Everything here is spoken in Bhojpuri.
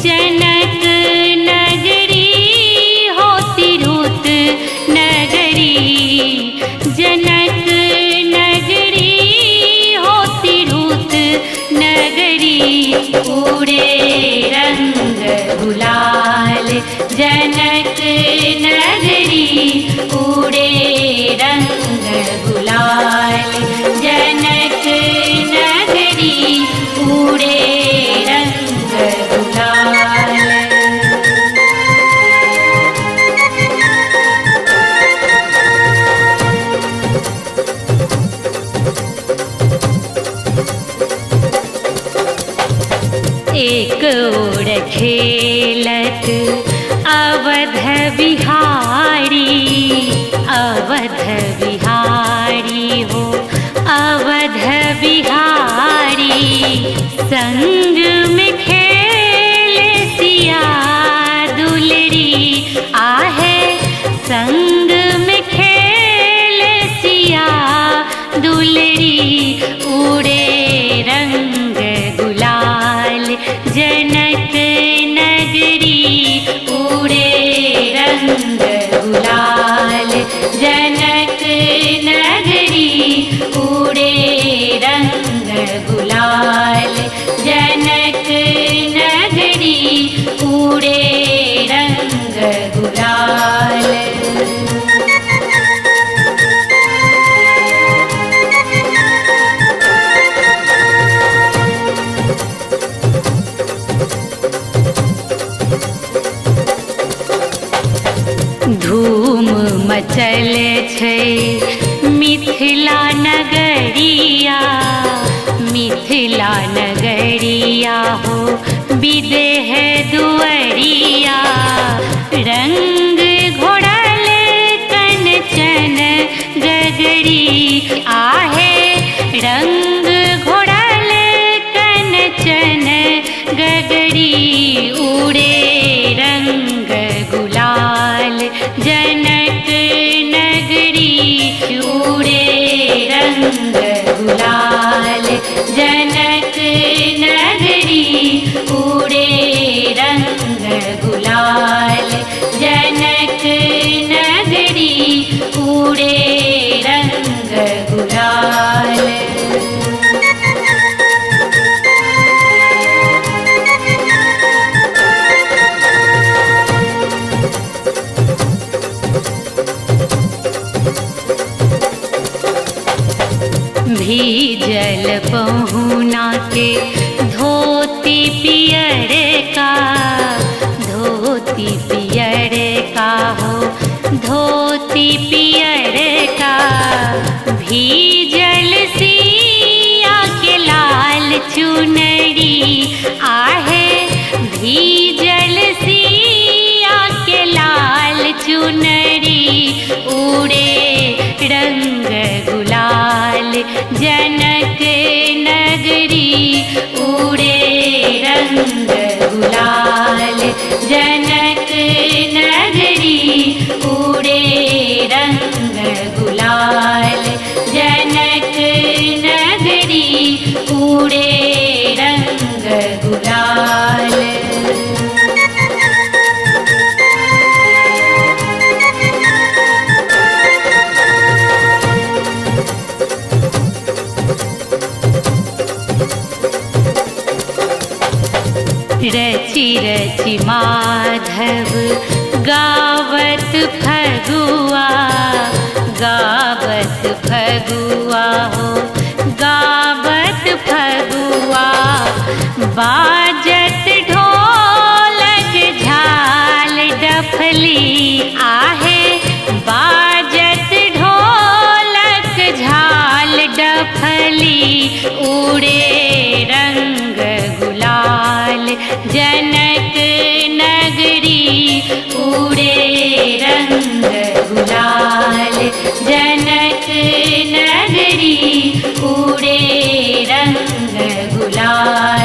जनक नगरी होती रुत नगरी, जनक नगरी होती रुत नगरी, उड़े रंग गुलाल जनक नगरी, उड़े रंग गुलाल जनक नगरी, उड़े रंग गुलाल। एक ओर खेलत अवध बिहारी, अवध बिहारी हो अवध बिहारी, संग में खेले सिया दुलरी, आहे संग में खेले सिया दुलरी, उड़े रंग गुलाल जनक नगरी, उड़े रंग गुलाल जनक नगरी, उड़े रंग गुलाल जनक नगरी, उड़े रंग गुलाल। धूम मचल छै मिथिला नगरिया, मिथिला नगरिया हो विदेह दुअरिया, रंग घोड़ल कंचन गगरी, आहे रंग घोड़ल कंचन गगरी, उड़े रंग गुलाल जनक नगरी, उड़े रंग गुलाल जनक नगरी, उड़े रंग गुलाल जनक नगरी, उड़े रंग गुलाल। भीजल पहुना के धोती पियर का, धोती पियर का हो धोती पियर का, भीजल सिया के लाल चुनरी, आहे भीजल सिया के लाल चुनरी, उड़े रंग गुलाल जनक नगरी, उड़े रंग गुलाल जनक नगरी, उड़े रंग गुलाल जनक नगरी, उड़े रंग गुलाल। रचि रचि माधव गावत फगुआ, गावत फगुआ हो गावत फगुआ, बाजत ढोलक झाल डफली, आहे बाजत ढोलक झाल डफली, उड़े रंग गुलाल जनक नगरी, उड़े रंग गुलाल जनक नगरी, उड़े रंग गुलाल।